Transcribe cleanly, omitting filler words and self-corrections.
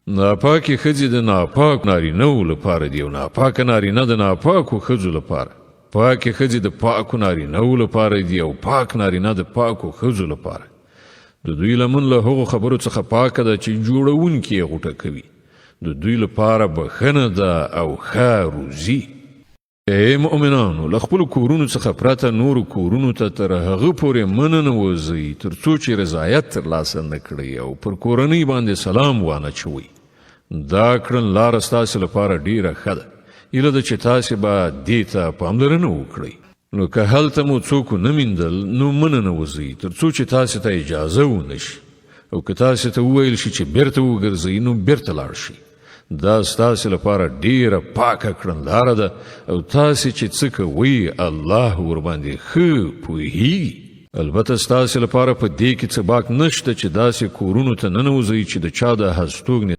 ناپاکې ښځې د ناپاک نارینهو لپاره دي او ناپاکه نارینه د ناپاکو ښځو لپاره. پاکې ښځې د پاکو نارینهو لپاره دي او پاک نارینه د پاکو ښځو لپاره. د دوی لمن له هغو خبرو څخه پاکه ده چې جوړونکي یې غوټه کوي. د دوی لپاره بښنه ده او ښه روزي. ای مؤمنانو، له خپلو کورونو څخه پرته نورو کورونو ته تر هغه پورې مه ننوځئ تر څو چې رضایت ترلاسه نه کړئ او پر کورنۍ باندې سلام وانچوئ. دا کړنلاره ستاسې لپاره ډیره ښه ده. هیله ده چې تاسې به دې ته پاملرنه وکړئ. نو که هلته مو څوک ونه میندل نو مه ننوځئ تر څو چې تاسې ته اجازه ونه شي، او که تاسې ته وویل شي چې بیرته وګرځئ نو بیرته لاړ شئ. دا ستاسې لپاره ډیره پاکه کړنلاره ده او تاسې چې څه کوئ الله ورباندې ښه پوهیږي. البته ستاسې لپاره په دې کې څه باک نشته چې داسې کورونو ته ننوځئ چې د چا د هستوګنې